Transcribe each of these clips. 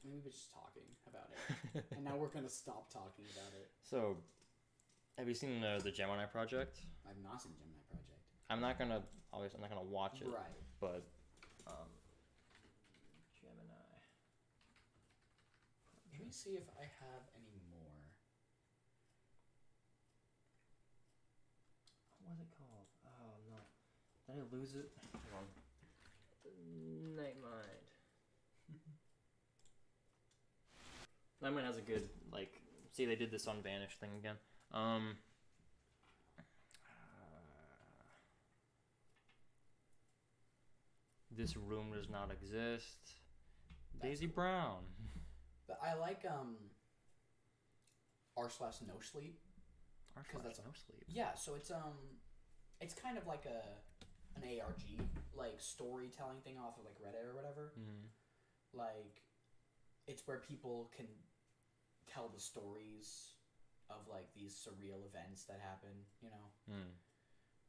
maybe we're just talking about it, and now we're gonna stop talking about it. So, have you seen the Gemini project? I've not seen the Gemini project. I'm not gonna watch it. Right. But, Gemini. Let me see if I have any more. What was it called? Oh no. Did I lose it? Hold on. Nightmind. Nightmind has a good, like, see, they did this on Vanish thing again. This room does not exist. Daisy cool. Brown. But I like r/no sleep. Because that's no sleep. Yeah, so it's kind of like an ARG, like storytelling thing off of like Reddit or whatever. Mm-hmm. Like, it's where people can tell the stories of like these surreal events that happen, you know.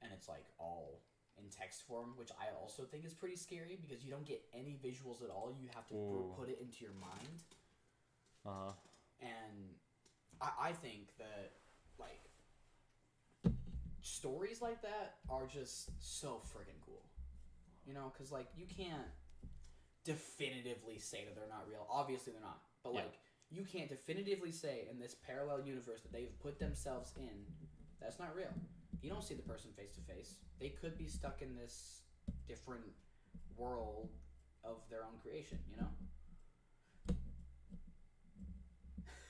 And it's like all in text form, which I also think is pretty scary because you don't get any visuals at all. You have to put it into your mind. And I think that like stories like that are just so freaking cool, you know, because like you can't definitively say that they're not real. Obviously they're not, but like you can't definitively say in this parallel universe that they've put themselves in, that's not real. You don't see the person face to face. They could be stuck in this different world of their own creation, you know.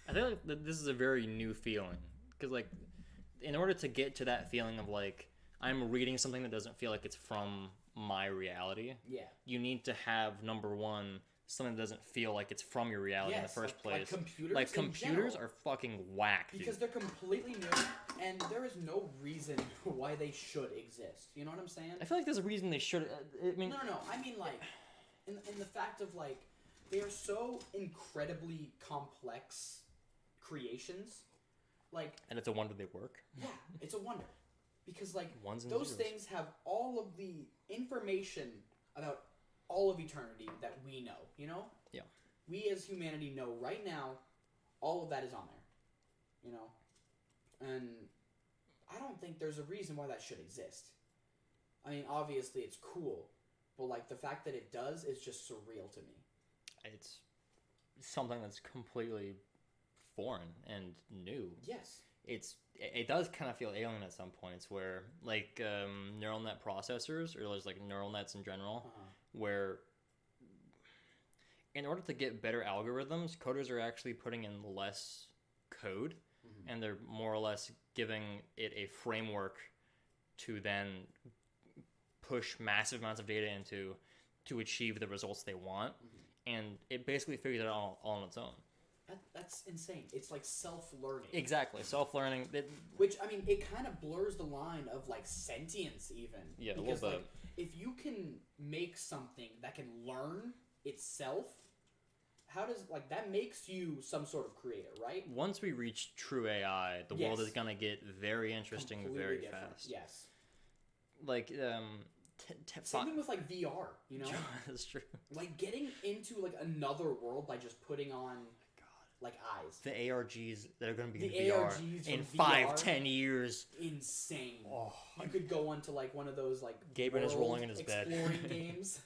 I feel like this is a very new feeling because, like, in order to get to that feeling of like I'm reading something that doesn't feel like it's from my reality, you need to have, number one, something that doesn't feel like it's from your reality in the first place. Like computers are fucking whack, dude. Because they're completely new, and there is no reason why they should exist. You know what I'm saying? I feel like there's a reason they should. I mean, no. I mean, like, in the fact of like, they are so incredibly complex creations, like, and it's a wonder they work. Yeah, it's a wonder, because like Ones and those zeros. things have all of the information about all of eternity that we know. You know. Yeah. We as humanity know right now, all of that is on there. You know, and I don't think there's a reason why that should exist. I mean, obviously it's cool, but like the fact that it does is just surreal to me. It's something that's completely foreign and new. Yes. It does kind of feel alien at some points where like neural net processors or just like neural nets in general, where in order to get better algorithms, coders are actually putting in less code, and they're more or less giving it a framework to then push massive amounts of data into to achieve the results they want, and it basically figures it out all on its own. That's insane. It's like self-learning. Exactly, self-learning. Which, I mean, it kind of blurs the line of like sentience even. Yeah, because a little like if you can make something that can learn itself, how does like that makes you some sort of creator, right? Once we reach true AI, the world is gonna get very interesting very fast. Yes. Like same thing with like VR, you know? That's true. Like getting into like another world by just putting on like eyes. The ARGs that are going to be in VR in 5-10 years. Insane. Oh. You could go onto like one of those like Gabriel is rolling in his bed. Exploring games.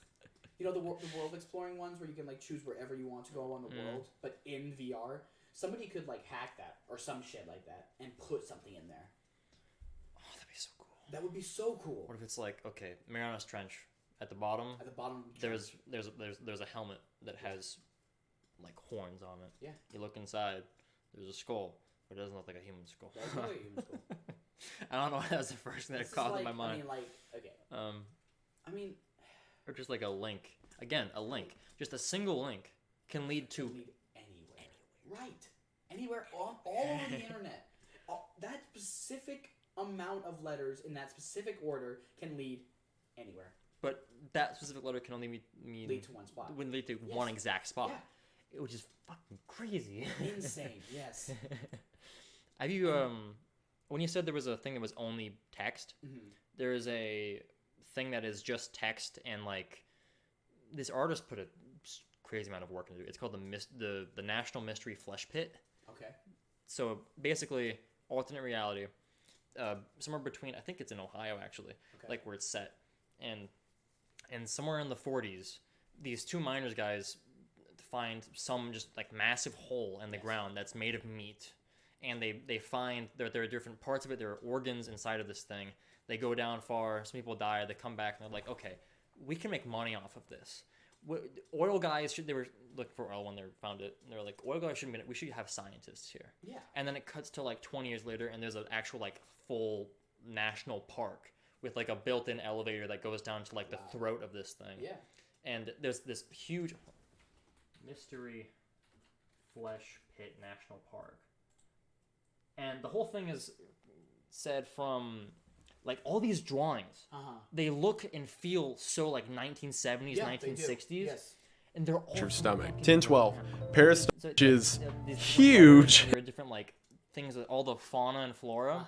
You know the world exploring ones where you can like choose wherever you want to go on the world, but in VR. Somebody could like hack that or some shit like that and put something in there. Oh, that'd be so cool. That would be so cool. What if it's like, okay, Mariana's Trench at the bottom? At the bottom. There's a helmet that has like horns on it. Yeah. You look inside, there's a skull, but it doesn't look like a human skull. It doesn't look like a human skull. I don't know why that was the first thing that crossed my mind. I mean, like, okay. I mean, or just like a link. Again, a link. Just a single link can lead to anywhere. Right. Anywhere all over the internet. That specific amount of letters in that specific order can lead anywhere. But that specific letter can only lead to one spot. Would lead to one exact spot. Yeah. Which is fucking crazy. Insane, yes. Have you, when you said there was a thing that was only text, there is a thing that is just text, and like, this artist put a crazy amount of work to do. It's called the National Mystery Flesh Pit. Okay. So basically, alternate reality, somewhere between, I think it's in Ohio actually, like where it's set, and somewhere in the 40s, these two miners guys find some just like massive hole in the ground that's made of meat, and they find there are different parts of it. There are organs inside of this thing. They go down far. Some people die. They come back and they're like, okay, we can make money off of this. Oil guys they were looking for oil when they found it. And they're like, oil guys we should have scientists here. Yeah. And then it cuts to like 20 years later, and there's an actual like full national park with like a built-in elevator that goes down to like the throat of this thing. Yeah. And there's this huge Mystery Flesh Pit National Park, and the whole thing is said from like all these drawings. They look and feel so like 1970s, 1960s. Yes. And they're all your stomach. 10-12. Paris is huge. There are different like things, all the fauna and flora,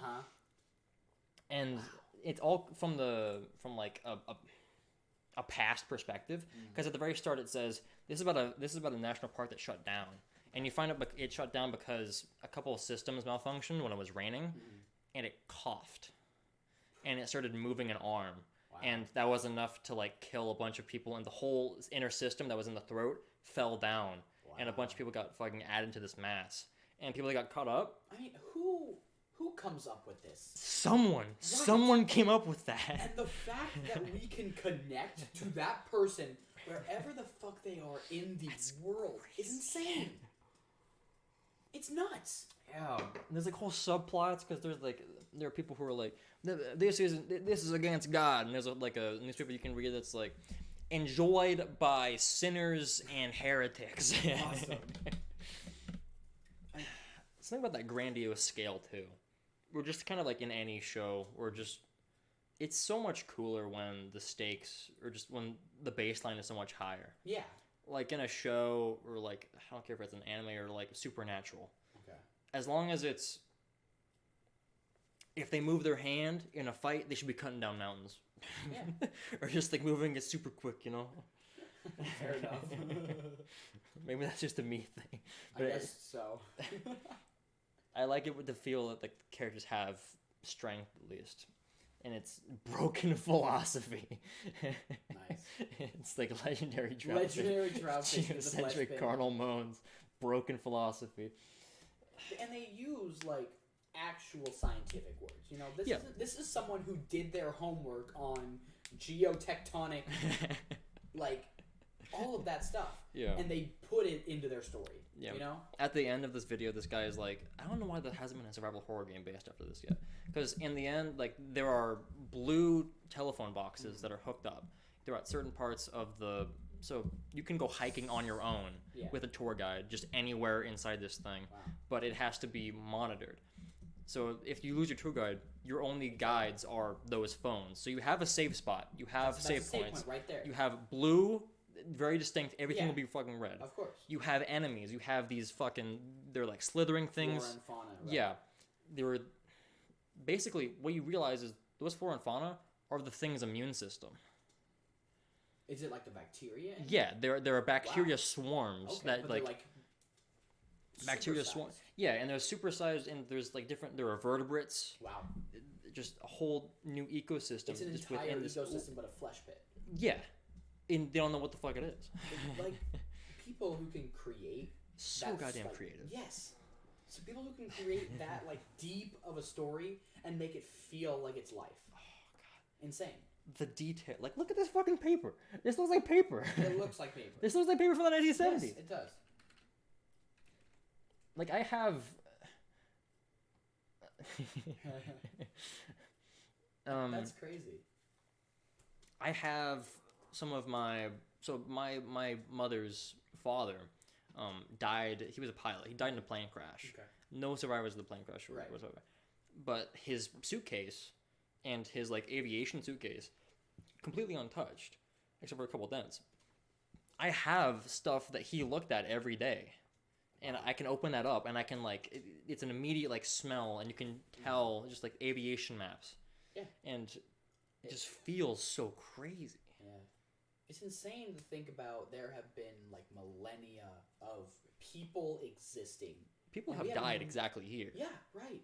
and it's all from like a past perspective, because at the very start it says this is about a national park that shut down, and you find out it shut down because a couple of systems malfunctioned when it was raining, and it coughed, and it started moving an arm. And that was enough to like kill a bunch of people, and the whole inner system that was in the throat fell down, and a bunch of people got fucking added to this mass, and people that got caught up. I mean, who comes up with this? Someone came up with that. And the fact that we can connect to that person wherever the fuck they are in the world is insane. It's nuts. Yeah, there's like whole subplots, because there are people who are like, this is against God, and there's like a newspaper you can read that's like, enjoyed by sinners and heretics. Awesome. Something about that grandiose scale too. We're just kind of like in any show, it's so much cooler when the stakes, or just when the baseline is so much higher. Yeah. Like in a show, or like, I don't care if it's an anime or like Supernatural. Okay. As long as if they move their hand in a fight, they should be cutting down mountains. Yeah. Or just like moving it super quick, you know? Fair enough. Maybe that's just a me thing. But I guess so. I like it with the feel that the characters have strength, at least. And it's broken philosophy. Nice. It's like legendary trout. Legendary trout fish. Geocentric carnal moans. Broken philosophy. And they use like actual scientific words. You know, this is someone who did their homework on geotectonic, like all of that stuff. Yeah. And they put it into their story. Yeah. You know? At the end of this video, this guy is like, I don't know why there hasn't been a survival horror game based after this yet. Because in the end, like, there are blue telephone boxes that are hooked up. They're at certain parts of so you can go hiking on your own with a tour guide just anywhere inside this thing. Wow. But it has to be monitored. So if you lose your tour guide, your only guides are those phones. So you have a save spot. You have save points. Right there. You have blue, very distinct. Everything will be fucking red. Of course. You have enemies. You have these they're like slithering things. Flora and fauna. Right? Yeah. They were basically, what you realize is those flora and fauna are the thing's immune system. Is it like the bacteria? Yeah, there are bacteria swarms that like bacteria swarms. Yeah, and they're supersized, and there's like there are vertebrates. Wow. Just a whole new ecosystem. It's an just entire ecosystem, but a flesh pit. Yeah. And they don't know what the fuck it is. Like people who can create so goddamn creative. Yes. So people who can create that like deep of a story and make it feel like it's life. Oh god. Insane. The detail. Like, look at this fucking paper. This looks like paper. It looks like paper. This looks like paper from the 1970s. Yes, it does. Like, I have... That's crazy. I have some of my... So, my mother's father died... He was a pilot. He died in a plane crash. Okay. No survivors of the plane crash whatsoever. But his suitcase... and his like aviation suitcase completely untouched except for a couple dents. I have stuff that he looked at every day, and I can open that up and I can like it's an immediate like smell, and you can tell just like aviation maps. Yeah. And it just feels so crazy. Yeah. It's insane to think about there have been, like, millennia of people existing. People And have died exactly here. Yeah, right.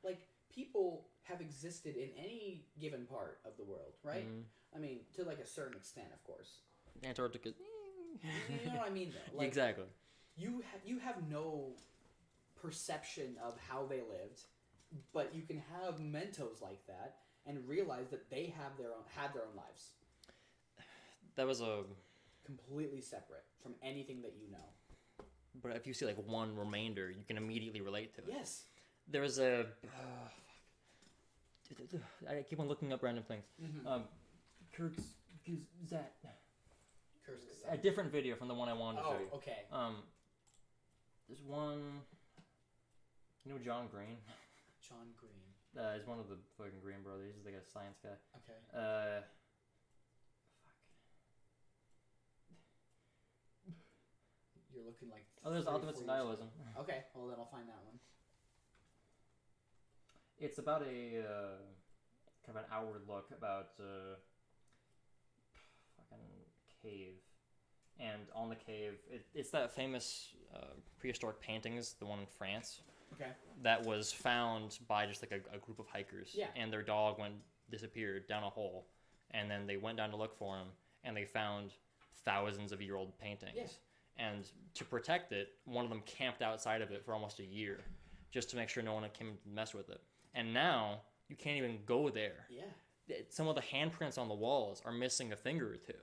Like, people have existed in any given part of the world, right? I mean, to, like, a certain extent, of course. Antarctica. You know what I mean, though? Like, exactly. You have no perception of how they lived, but you can have mementos like that and realize that they had their own lives. That was a completely separate from anything that you know. But if you see like one remainder, you can immediately relate to it. Yes. There was a. I keep on looking up random things. Kurzgesagt. A different video from the one I wanted to show you. Oh, okay. There's one. You know John Green? John Green. He's one of the fucking Green brothers. He's like a science guy. Okay. You're looking like. Oh, there's Optimistic Nihilism. Okay, well then I'll find that one. It's about a kind of an outward look about fucking cave, and on the cave, it's that famous prehistoric paintings, the one in France. Okay. That was found by just like a group of hikers. Yeah. And their dog disappeared down a hole, and then they went down to look for him, and they found thousands of year old paintings. Yes. And to protect it, one of them camped outside of it for almost a year, just to make sure no one came to mess with it. And now you can't even go there. Yeah. Some of the handprints on the walls are missing a finger or two.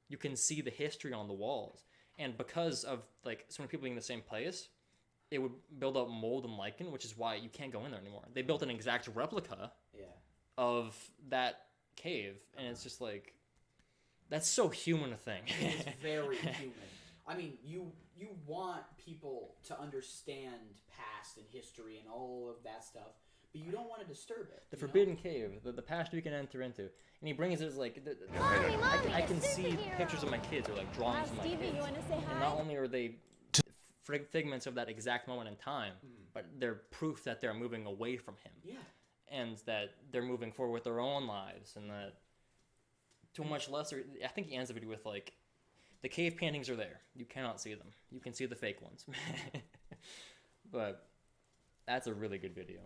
You can see the history on the walls, and because of like so many people being in the same place, it would build up mold and lichen, which is why you can't go in there anymore. They built an exact replica of that cave, and it's just like that's so human a thing. It's very human. I mean, you want people to understand past and history and all of that stuff, but you don't want to disturb it. The forbidden cave, the past we can enter into, and he brings it as like, Mommy, I can see pictures of my kids or like drawings of my Stevie, kids, you want to say hi? and not only are they figments of that exact moment in time, but they're proof that they're moving away from him. Yeah. And that they're moving forward with their own lives, and that to a much lesser. I think he ends the video with like, the cave paintings are there. You cannot see them. You can see the fake ones. But that's a really good video.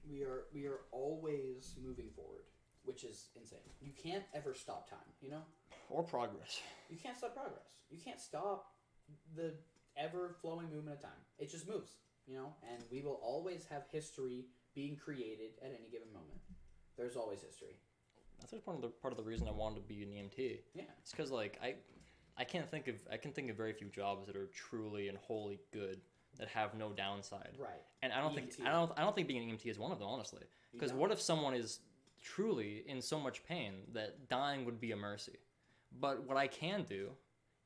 We are always moving forward, which is insane. You can't ever stop time, you know? Or progress. You can't stop progress. You can't stop the ever-flowing movement of time. It just moves, you know? And we will always have history being created at any given moment. There's always history. That's part of the reason I wanted to be an EMT. Yeah. It's because like I can think of very few jobs that are truly and wholly good that have no downside. Right. And I don't think being an EMT is one of them, honestly. Because what if someone is truly in so much pain that dying would be a mercy? But what I can do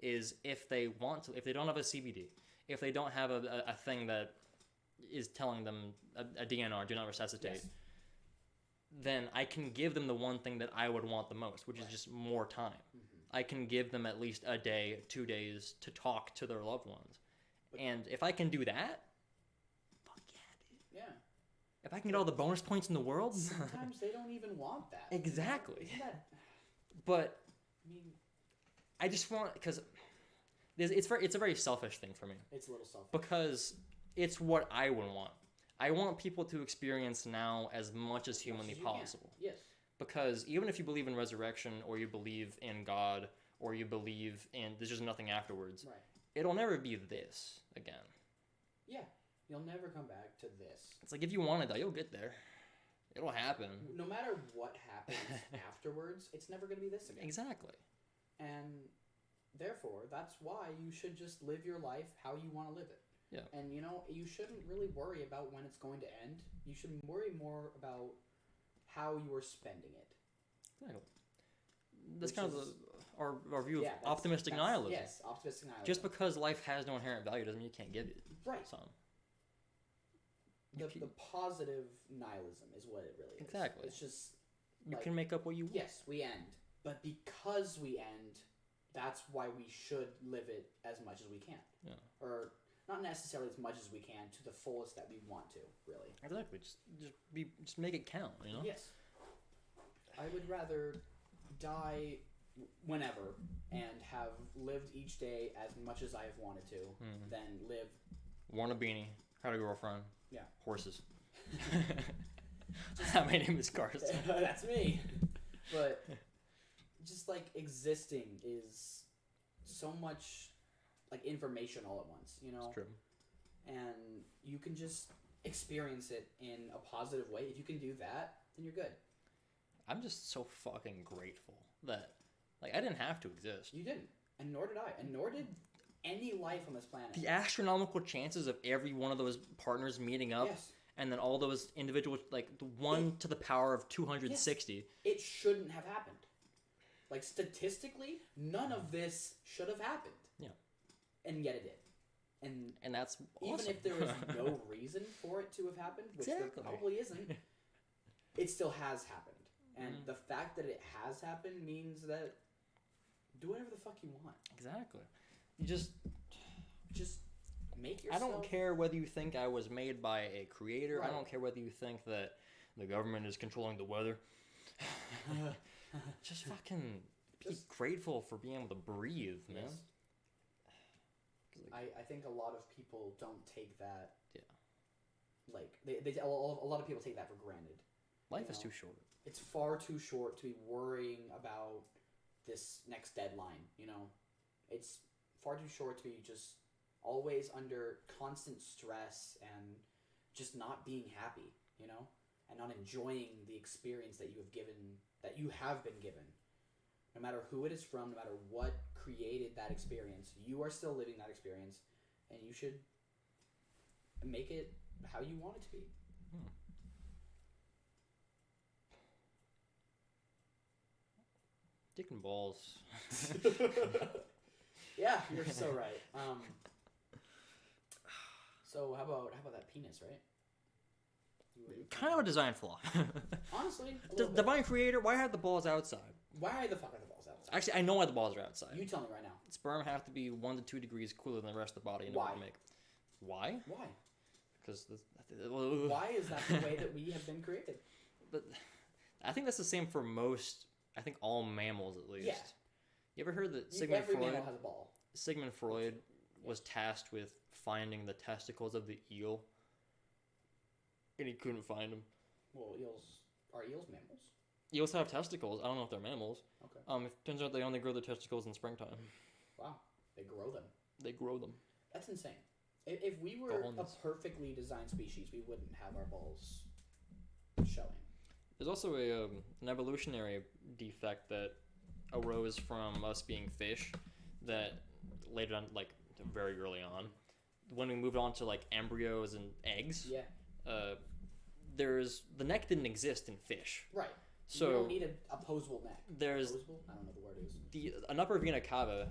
is if they want to, if they don't have a CBD, if they don't have a thing that is telling them a DNR, do not resuscitate, then I can give them the one thing that I would want the most, which is just more time. I can give them at least a day, 2 days to talk to their loved ones. And if I can do that, fuck yeah, dude. Yeah. If I can get all the bonus points in the world. Sometimes they don't even want that. Exactly. Isn't that... But I mean, I just want, because it's a very selfish thing for me. It's a little selfish. Because it's what I would want. I want people to experience now as much as humanly possible. Yes. Because even if you believe in resurrection, or you believe in God, or you believe in there's just nothing afterwards, right, it'll never be this again. Yeah. You'll never come back to this. It's like if you want to die, you'll get there. It'll happen. No matter what happens afterwards, it's never going to be this again. Exactly. And therefore, that's why you should just live your life how you want to live it. Yeah. And, you know, you shouldn't really worry about when it's going to end. You should worry more about how you are spending it. Exactly. That's kind of our view of that's optimistic nihilism. Yes, optimistic nihilism. Just because life has no inherent value doesn't mean you can't give it some. The positive nihilism is what it really is. Exactly. It's just... You can make up what you want. Yes, we end. But because we end, that's why we should live it as much as we can. Yeah. Or not necessarily as much as we can to the fullest that we want to, really. Exactly. Just make it count, you know? Yes. I would rather die whenever and have lived each day as much as I have wanted to, then live. Worn a beanie, had a girlfriend. Yeah. Horses. My name is Carson. That's me. But just like existing is so much like information all at once, you know? It's true. And you can just experience it in a positive way. If you can do that, then you're good. I'm just so fucking grateful that, like, I didn't have to exist. You didn't. And nor did I. And nor did any life on this planet. The astronomical chances of every one of those partners meeting up, yes. and then all those individuals, like, the 1 to the power of 260. Yes. It shouldn't have happened. Like, statistically, none of this should have happened. Yeah. And yet it did. And that's awesome. Even if there was no reason for it to have happened, which there probably isn't, it still has happened. And the fact that it has happened means that do whatever the fuck you want. Exactly. You just make yourself... I don't care whether you think I was made by a creator. Right. I don't care whether you think that the government is controlling the weather. Just fucking be grateful for being able to breathe, man. Yes. I think a lot of people don't take that. Yeah. Like a lot of people take that for granted. Life is too short. It's far too short to be worrying about this next deadline. You know, it's far too short to be just always under constant stress and just not being happy. You know, and not enjoying the experience that you have been given. No matter who it is from, no matter what created that experience, you are still living that experience, and you should make it how you want it to be. Dick and balls. Yeah, you're so right. So how about that penis, right? Kind of a design flaw. Honestly, divine creator, why have the balls outside? Why the fuck are the balls outside? Actually, I know why the balls are outside. You tell me right now. Sperm have to be 1 to 2 degrees cooler than the rest of the body in order to make. Why? Why? Because why is that the way that we have been created? But I think that's the same for most. I think all mammals, at least. Yeah. You ever heard that every mammal has a ball. Sigmund Freud was tasked with finding the testicles of the eel, and he couldn't find them. Well, are eels mammals? Eels have testicles. I don't know if they're mammals. Okay. It turns out they only grow their testicles in springtime. Wow. They grow them. They grow them. That's insane. If we were a perfectly designed species, we wouldn't have our balls showing. There's also an evolutionary defect that arose from us being fish that later on, like very early on, when we moved on to like embryos and eggs. Yeah. The neck didn't exist in fish. Right. So you don't need an opposable neck. There's opposable? I don't know what the word is. An upper vena cava.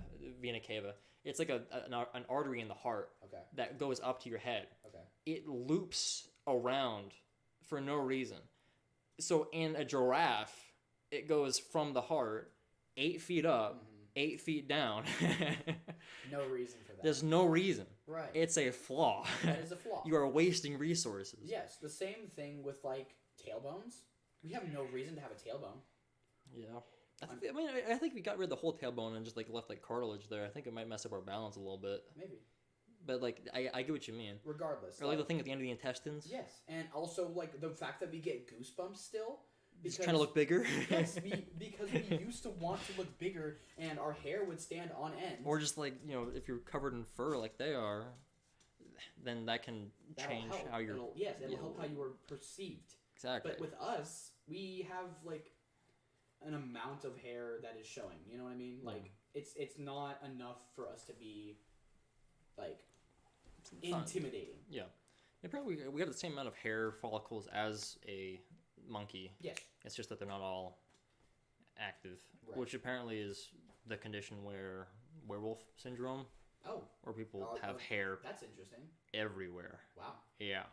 It's like an artery in the heart that goes up to your head. Okay. It loops around for no reason. So in a giraffe, it goes from the heart 8 feet up, 8 feet down. No reason for that. There's no reason. Right. It's a flaw. That is a flaw. You are wasting resources. Yes, the same thing with like tailbones. We have no reason to have a tailbone. Yeah. I think we got rid of the whole tailbone and just like left like cartilage there. I think it might mess up our balance a little bit. Maybe. But like I get what you mean. Regardless. Or like the thing at the end of the intestines. Yes, and also like the fact that we get goosebumps still. Because, trying to look bigger. Yes, because we used to want to look bigger, and our hair would stand on end. Or just like if you're covered in fur like they are, then that can change how you're. It'll help how you are perceived. Exactly. But with us, we have like an amount of hair that is showing. You know what I mean? Like it's not enough for us to be like intimidating. Yeah. Apparently, we have the same amount of hair follicles as a monkey. Yes. It's just that they're not all active, which apparently is the condition where werewolf syndrome. Oh. Where people have hair. That's interesting. Everywhere. Wow. Yeah.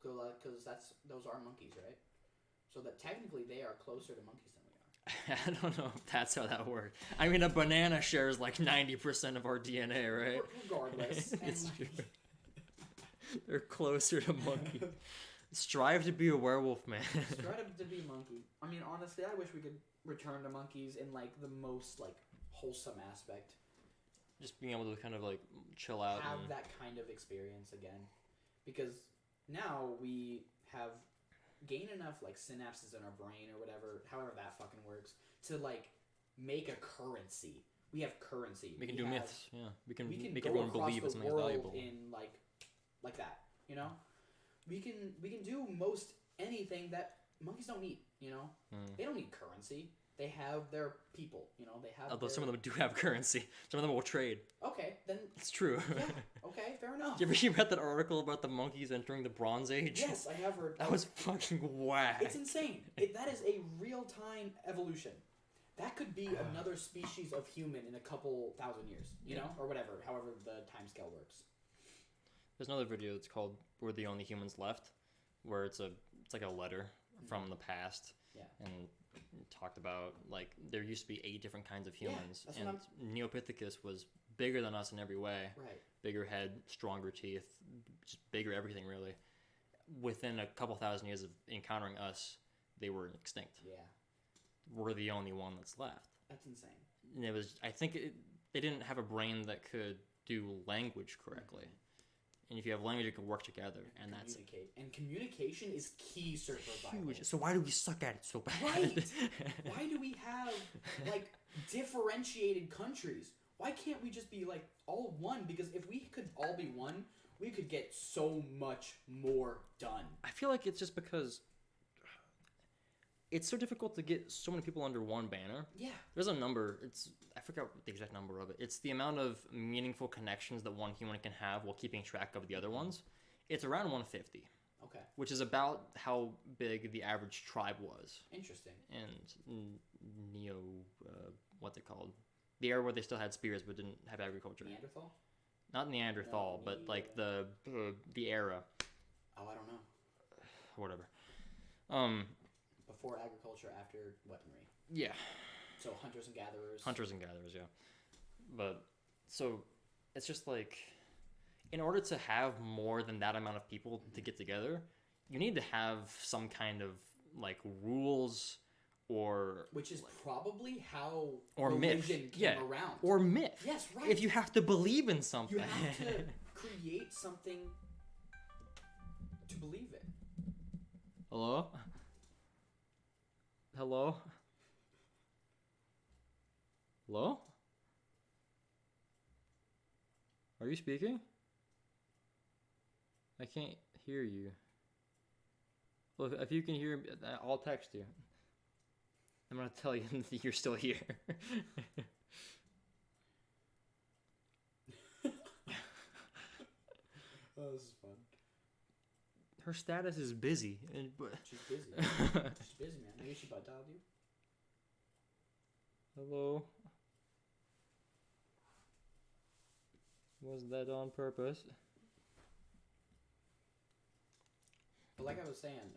Because those are monkeys, right? So that technically they are closer to monkeys than we are. I don't know if that's how that works. I mean, a banana shares like 90% of our DNA, right? Regardless. It's true. They're closer to monkeys. Strive to be a werewolf, man. Strive to be a monkey. I mean, honestly, I wish we could return to monkeys in like the most like wholesome aspect. Just being able to kind of like chill out. Have that kind of experience again. Because now we have gained enough like synapses in our brain or whatever, however that fucking works, to like make a currency. We have currency. We can do myths, yeah. We can make go everyone across believe the it's something world valuable. in like that, you know? We can do most anything that monkeys don't need, you know? They don't need currency. They have their people, you know? They have Although some of them do have currency. Some of them will trade. Okay, then It's true. yeah, okay, fair enough. You ever read that article about the monkeys entering the Bronze Age? Yes, I have heard. That was fucking whack. It's insane. That is a real-time evolution. That could be another species of human in a couple thousand years, you know? Or whatever, however the time scale works. There's another video that's called "We're the Only Humans Left," where it's like a letter from the past, and it talked about like there used to be 8 different kinds of humans, and Neopithecus was bigger than us in every way. Right. Bigger head, stronger teeth, just bigger everything really. Within a couple thousand years of encountering us, they were extinct. Yeah. We're the only one that's left. That's insane. And it was, I think they didn't have a brain that could do language correctly. And if you have language, it can work together, and that's and communication is key for survival. huge. So why do we suck at it so bad? Right. Why do we have like differentiated countries? Why can't we just be like all one? Because if we could all be one, we could get so much more done. I feel like it's just because it's so difficult to get so many people under one banner. Yeah. There's a number. I forgot the exact number of it. It's the amount of meaningful connections that one human can have while keeping track of the other ones. It's around 150. Okay. Which is about how big the average tribe was. Interesting. And what's it called? The era where they still had spears but didn't have agriculture. Neanderthal? Not Neanderthal, but like the era. Oh, I don't know. Whatever. Before agriculture, after weaponry. Yeah. So hunters and gatherers. Hunters and gatherers, yeah. But so it's just like in order to have more than that amount of people to get together, you need to have some kind of like rules or which is probably how or religion myth. came around. Or myth. Yes, right. If you have to believe in something. You have to create something to believe in. Hello? Hello? Hello? Are you speaking? I can't hear you. Well, if you can hear me, I'll text you. I'm gonna tell you that you're still here. Oh, this is fun. Her status is busy. She's busy. She's busy, man. Maybe she butt dialed you. Hello? Was that on purpose? But like I was saying,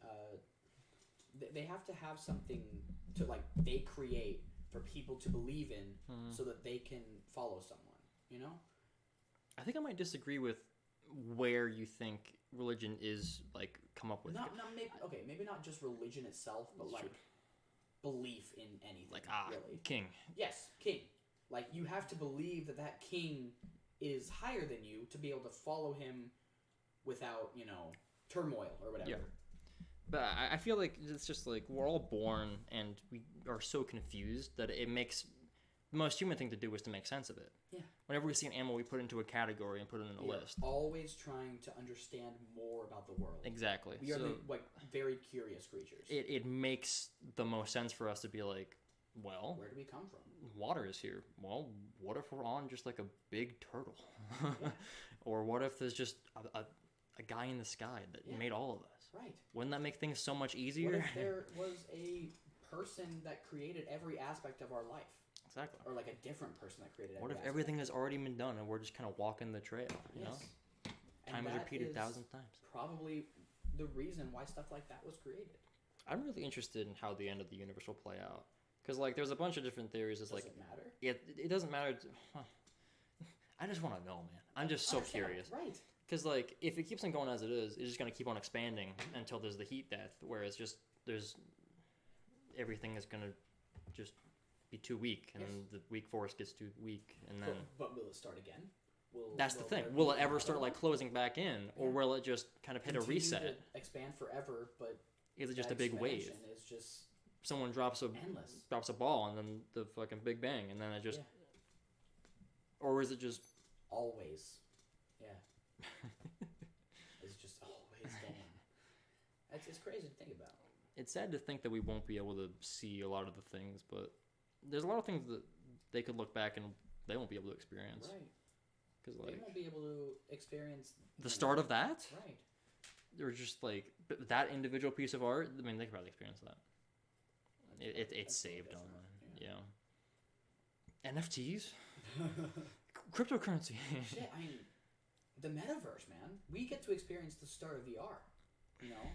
they have to have something to like they create for people to believe in, so that they can follow someone. You know. I think I might disagree with where you think religion is like come up with. Maybe not just religion itself, but like belief in anything. Like really. King. Yes, king. Like you have to believe that king is higher than you to be able to follow him without, turmoil or whatever. Yeah. But I feel like it's just like we're all born and we are so confused that it makes the most human thing to do is to make sense of it. Yeah. Whenever we see an animal, we put it into a category and put it in a list. Always trying to understand more about the world. Exactly. We are very curious creatures. It makes the most sense for us to be like, well, where do we come from? Water is here. Well, what if we're on just like a big turtle? Yeah. Or what if there's just a guy in the sky that made all of us? Right. Wouldn't that make things so much easier? What if there was a person that created every aspect of our life? Exactly. Or like a different person that created what if everything has already been done and we're just kind of walking the trail, you know? Time is repeated thousands of times. Probably the reason why stuff like that was created. I'm really interested in how the end of the universe will play out. Because, like, there's a bunch of different theories. Does it matter? It doesn't matter. I just want to know, man. I'm just so curious. Right. Because, like, if it keeps on going as it is, it's just going to keep on expanding until there's the heat death, where it's just, everything is going to just be too weak, and then the weak force gets too weak, and then. But will it start again? That's the thing. Will it ever start like closing back in, or will it just kind of hit a reset? To expand forever, but is it just a big wave? Is just someone drops a ball, and then the fucking Big Bang, and then it just. Yeah. Or is it just always? Yeah. It's just always going. It's crazy to think about. It's sad to think that we won't be able to see a lot of the things, but there's a lot of things that they could look back and they won't be able to experience. Right. Because they won't be able to experience the start of that. Right. Or just like that individual piece of art. I mean, they could probably experience that. It's saved online. Yeah. NFTs. Cryptocurrency. Shit, I mean, the metaverse, man. We get to experience the start of VR. You know,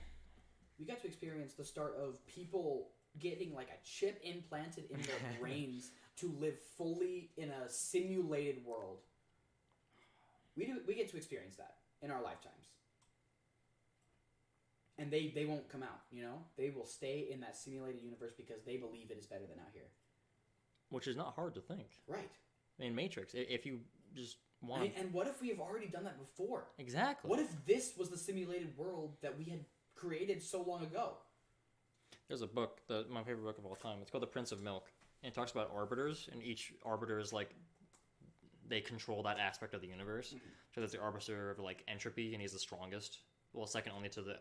we got to experience the start of people getting like a chip implanted in their brains to live fully in a simulated world. We get to experience that in our lifetimes. And they won't come out, you know? They will stay in that simulated universe because they believe it is better than out here. Which is not hard to think. Right. I mean, Matrix, if you just want... And what if we have already done that before? Exactly. What if this was the simulated world that we had created so long ago? There's a book, my favorite book of all time. It's called The Prince of Milk. And it talks about arbiters, and each arbiter is like... They control that aspect of the universe. Mm-hmm. So there's the arbiter of like entropy, and he's the strongest. Well, second only to the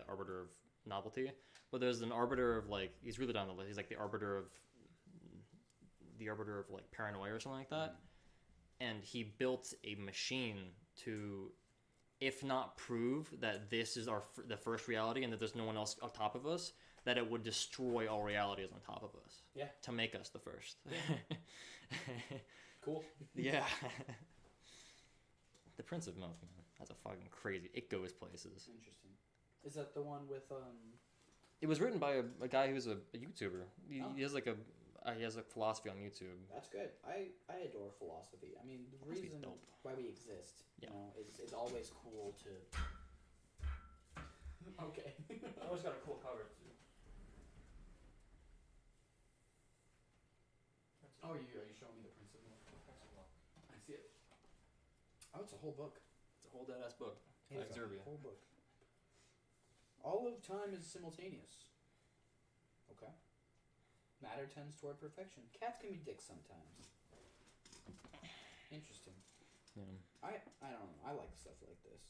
arbiter of novelty. But there's an arbiter of like he's really down the list. He's like the arbiter of like paranoia or something like that. Mm-hmm. And he built a machine to, if not prove that this is the first reality and that there's no one else on top of us, that it would destroy all realities on top of us. Yeah. To make us the first. Yeah. Cool. Yeah. The Prince of Milk, man. That's a fucking crazy... It goes places. Interesting. Is that the one with... It was written by a guy who's a YouTuber. He has like he has a philosophy on YouTube. That's good. I adore philosophy. I mean, the reason why we exist, you know, is it's always cool to... Okay. I always got a cool cover, too. Oh, are you showing me the Prince of Milk? I see it. Oh, it's a whole book. It's a whole dead-ass book. It's a whole book. All of time is simultaneous. Okay. Matter tends toward perfection. Cats can be dicks sometimes. Interesting. Yeah. I don't know. I like stuff like this.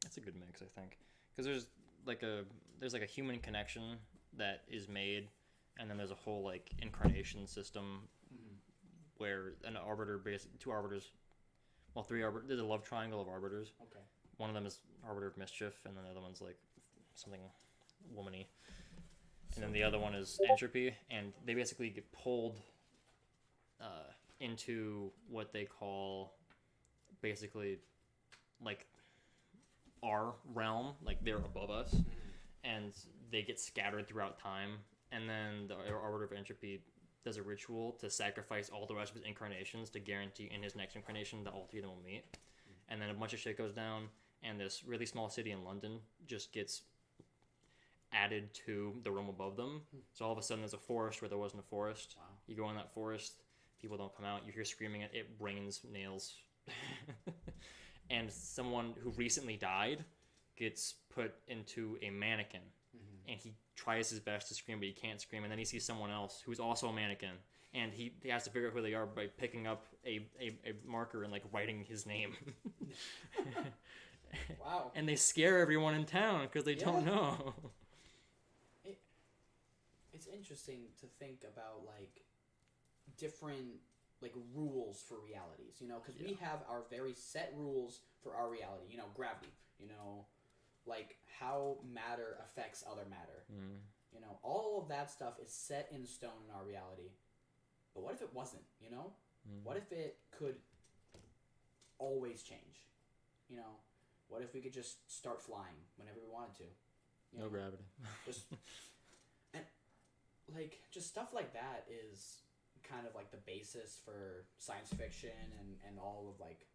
It's a good mix, I think, because there's like a human connection that is made, and then there's a whole like incarnation system. Mm-hmm. Where an arbiter, two arbiters, well, three arbiters. There's a love triangle of arbiters. Okay. One of them is arbiter of mischief, and then the other one's like something womany. And then the other one is entropy, and they basically get pulled into what they call basically like our realm, like they're above us, mm-hmm. and they get scattered throughout time. And then the arbiter of entropy does a ritual to sacrifice all the rest of his incarnations to guarantee in his next incarnation that all three of them will meet. Mm-hmm. And then a bunch of shit goes down, and this really small city in London just gets added to the realm above them. Mm-hmm. So all of a sudden there's a forest where there wasn't a forest. Wow. You go in that forest, people don't come out, you hear screaming, it rains nails. And someone who recently died gets put into a mannequin. Mm-hmm. And he tries his best to scream, but he can't scream. And then he sees someone else who's also a mannequin. And he has to figure out who they are by picking up a marker and like writing his name. Wow. And they scare everyone in town because they don't know. It's interesting to think about like different like rules for realities, you know, because we have our very set rules for our reality, you know, gravity, you know, like how matter affects other matter. Mm. You know, all of that stuff is set in stone in our reality. But what if it wasn't, you know? Mm. What if it could always change? You know, what if we could just start flying whenever we wanted to? No gravity. Just and like just stuff like that is kind of like the basis for science fiction and all of like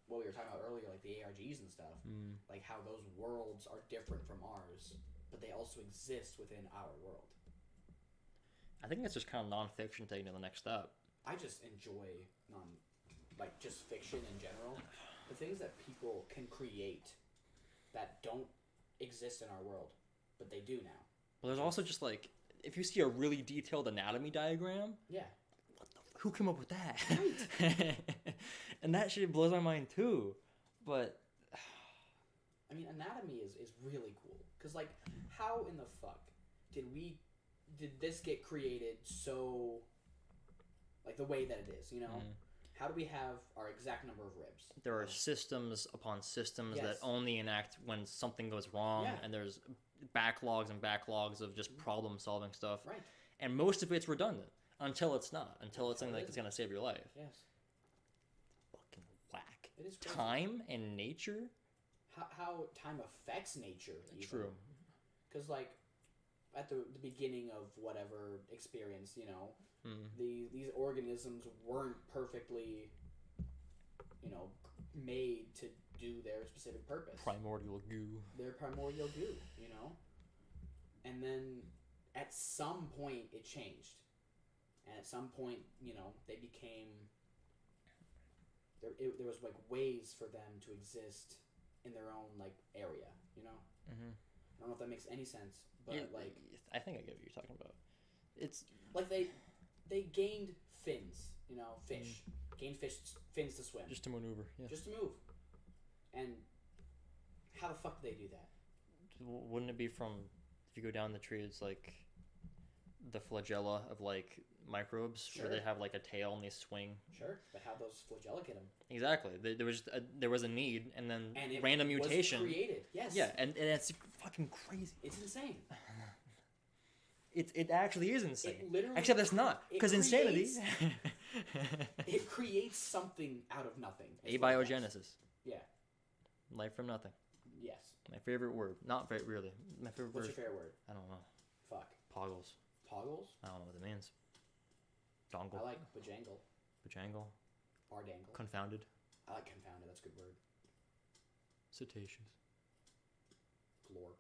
what we were talking about earlier, like the ARGs and stuff. Mm. Like how those worlds are different from ours, but they also exist within our world. I think that's just kind of nonfiction taking to the next step. I just enjoy just fiction in general. The things that people can create that don't exist in our world, but they do now. Well, there's also just like, if you see a really detailed anatomy diagram, yeah, who came up with that? Right. And that shit blows my mind too. But I mean, anatomy is really cool because like, how in the fuck did this get created so like the way that it is? You know, how do we have our exact number of ribs? There are systems upon systems that Yes. only enact when something goes wrong, Yeah. and there's backlogs and backlogs of just problem solving stuff. Right. And most of it's redundant until it's not. Until it's something it that's isn't. going to save your life. Yes. Fucking whack. It is crazy. Time and nature? How time affects nature. Even. True. Because like at the beginning of whatever experience, you know, these organisms weren't perfectly, you know, made to do their specific purpose. Primordial goo. Their primordial goo, you know? And then at some point it changed. And at some point, you know, they became... There was, like, ways for them to exist in their own, like, area, you know? Mm-hmm. I don't know if that makes any sense, but, like... I think I get what you're talking about. It's... Like, they gained fins, you know, fish. Gained fins to swim. Just to maneuver, yeah. Just to move. And how the fuck do they do that? Wouldn't it be from... If you go down the tree, it's like... the flagella of, like... microbes, Sure. where they have like a tail and they swing. Sure, but how those flagella get them? Exactly. There was a need, and then And random mutation was created. Yes. Yeah, and it's fucking crazy. It's insane. It actually is insane. It literally, except it's not, because insanity. It creates something out of nothing. Abiogenesis. Yeah. Life from nothing. Yes. My favorite word. Not really. My favorite word. What's your favorite word? I don't know. Fuck. Poggles. Poggles? I don't know what it means. Dongle. I like bajangle. Bajangle. Bardangle. Confounded. I like confounded. That's a good word. Cetaceous. Glorp.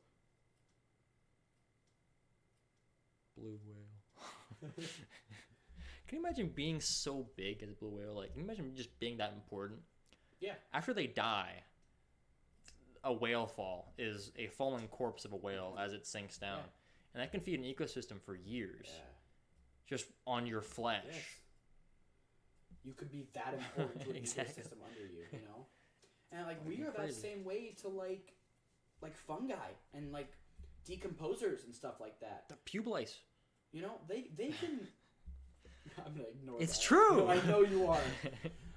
Blue whale. Can you imagine being so big as a blue whale? Like, can you imagine just being that important? Yeah. After they die, a whale fall is a fallen corpse of a whale as it sinks down. Yeah. And that can feed an ecosystem for years. Yeah. Just on your flesh. Yes. You could be that important to an Exactly. ecosystem under you, you know? And like we Fucking are that crazy. same way to like fungi and like decomposers and stuff like that. The publice. You know, they can I'm gonna ignore It's that. true. No, I know you are.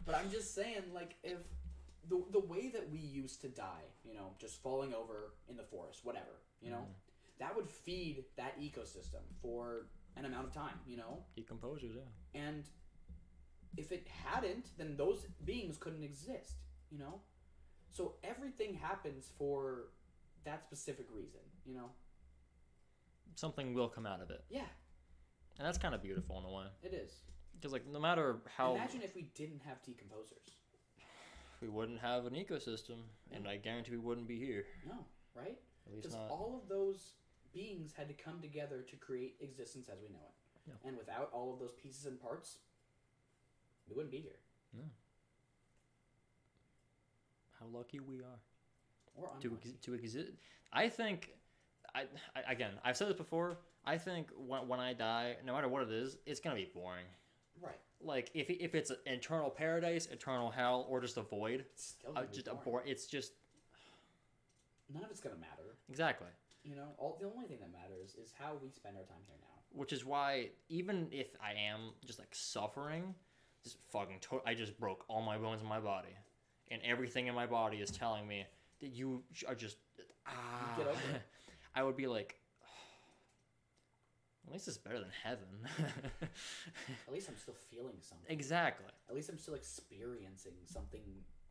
But I'm just saying, like, if the way that we used to die, you know, just falling over in the forest, whatever, you know, that would feed that ecosystem for an amount of time, you know? Decomposers, yeah. And if it hadn't, then those beings couldn't exist, you know? So everything happens for that specific reason, you know? Something will come out of it. Yeah, And that's kind of beautiful in a way. it is. Because, like, no matter how... Imagine if we didn't have decomposers. we wouldn't have an ecosystem, and I guarantee we wouldn't be here. No, right? At least Because not. all of those beings had to come together to create existence as we know it. Yeah. And without all of those pieces and parts, we wouldn't be here. No. How lucky we are Or to unlucky. to exist. I think, again, I've said this before. I think when I die, no matter what it is, it's gonna be boring. Right. Like if it's an eternal paradise, eternal hell, or just a void, It's still gonna be just boring. a bore. It's just None of it's going to matter. exactly. You know, the only thing that matters is how we spend our time here now. Which is why even if I am just like suffering, just fucking I just broke all my bones in my body, and everything in my body is telling me that you are just Get over it. I would be like, at least it's better than heaven. At least I'm still feeling something. Exactly. At least I'm still experiencing something,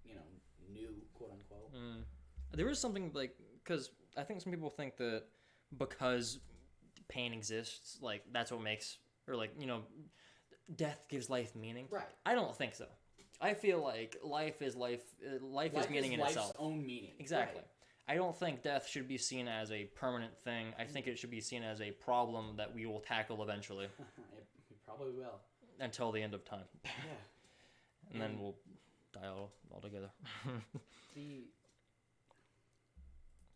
you know, new, quote unquote. There is something like, because I think some people think that because pain exists, like that's what makes, or like, you know, death gives life meaning. Right. I don't think so. I feel like life is life. Life is meaning in life's itself. own meaning. Exactly. Right. I don't think death should be seen as a permanent thing. I think it should be seen as a problem that we will tackle eventually. probably will. Until the end of time. Yeah. And then we'll die all together.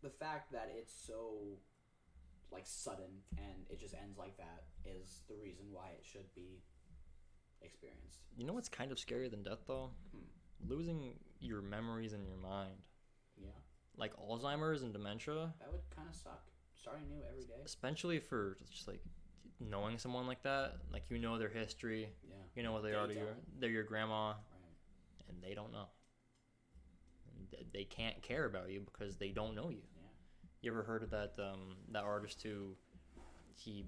The fact that it's so like sudden and it just ends like that is the reason why it should be experienced. You know what's kind of scarier than death though? Losing your memories in your mind. Yeah. Like Alzheimer's and dementia. That would kind of suck. Starting new every day. Especially for just like knowing someone like that. Like you know their history. Yeah. You know what they are to your. They're your grandma. Right. And they don't know. And they can't care about you because they don't know you. Yeah. You ever heard of that that artist who he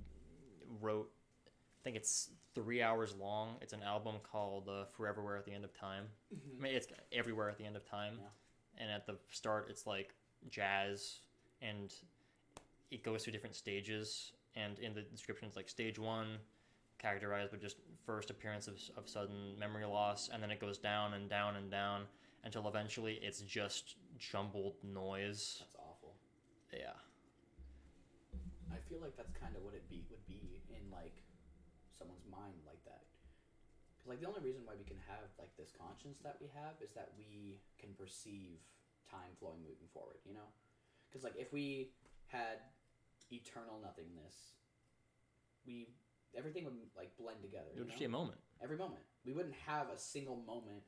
wrote? I think it's 3 hours long. It's an album called Foreverwhere at the End of Time. I mean, it's Everywhere at the End of Time. Yeah. And at the start, it's like jazz, and it goes through different stages. And in the description, it's like stage 1, characterized with just first appearance of sudden memory loss, and then it goes down and down and down until eventually it's just jumbled noise. That's awful. Yeah. I feel like that's kind of what it would be in like someone's mind like that. Because like the only reason why we can have like this conscience that we have is that we can perceive time flowing moving forward, you know? Because like if we had eternal nothingness, everything would like blend together. It would just be a moment. Every moment. We wouldn't have a single moment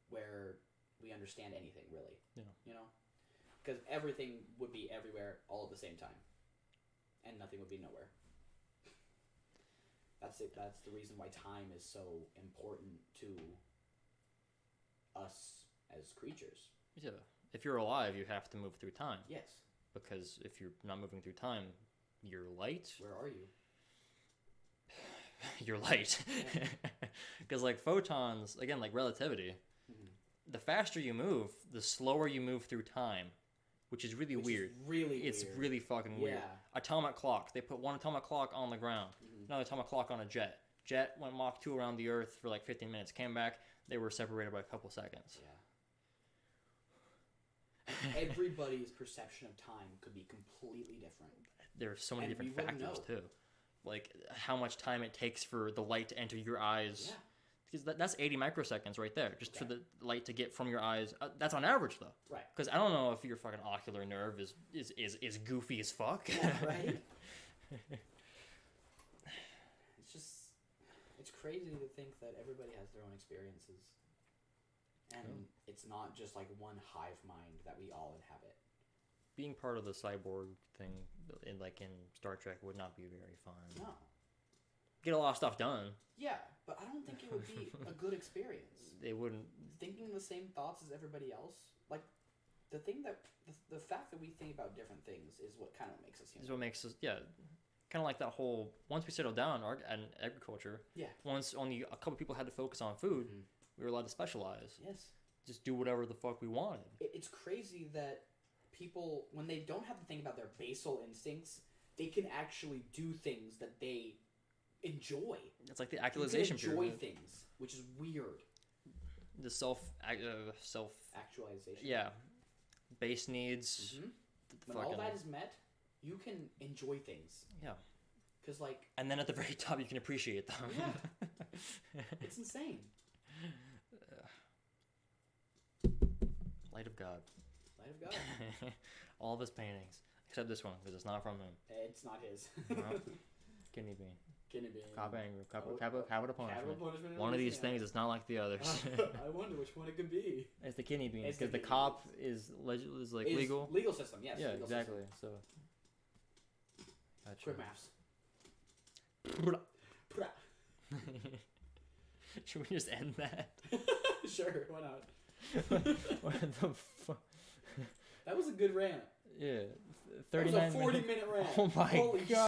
where we understand anything really. Yeah. You know? Because everything would be everywhere all at the same time. And nothing would be nowhere. That's it. That's the reason why time is so important to us as creatures. Yeah. If you're alive, you have to move through time. Yes. Because if you're not moving through time, you're light. Where are you? You're light. Because like photons, again, like relativity, the faster you move, the slower you move through time, which is really weird. It's weird. Really fucking weird. Yeah. Atomic clock. They put one atomic clock on the ground, another atomic clock on a jet. Jet went Mach 2 around the Earth for like 15 minutes, came back, they were separated by a couple seconds. Yeah. Everybody's perception of time could be completely different. There are so many different factors too. Like how much time it takes for the light to enter your eyes. Yeah. Because that's 80 microseconds right there, just for the light to get from your eyes. That's on average though. Right. Because I don't know if your fucking ocular nerve is goofy as fuck. Yeah, right? It's crazy to think that everybody has their own experiences. And it's not just like one hive mind that we all inhabit. Being part of the cyborg thing in Star Trek would not be very fun. No. Get a lot of stuff done. Yeah, but I don't think it would be a good experience. They wouldn't. Thinking the same thoughts as everybody else, like the fact that we think about different things is what kind of makes us human. Is what makes us, yeah. Kind of like that whole, once we settled down in agriculture, once only a couple people had to focus on food, we were allowed to specialize. Yes. Just do whatever the fuck we wanted. It's crazy that people, when they don't have to think about their basal instincts, they can actually do things that they enjoy. It's like the actualization period. Enjoy things, which is weird. The self actualization. Yeah. Base needs. When all that is met, you can enjoy things. Yeah. Because like. And then at the very top, you can appreciate them. Yeah. It's insane. Light of God. Light of God. All of his paintings, except this one, because it's not from him. It's not his. No. Kidney bean. Kidney bean. Capital punishment. One of these things is not like the others. I wonder which one it could be. It's the kidney bean, because the cop is like legal. Legal system, yes. Yeah, legal exactly. System. So. Quick maths. Should we just end that? Sure, why not? What the fuck? That was a good rant. Yeah. 39 that was a 40-minute rant. Oh my god.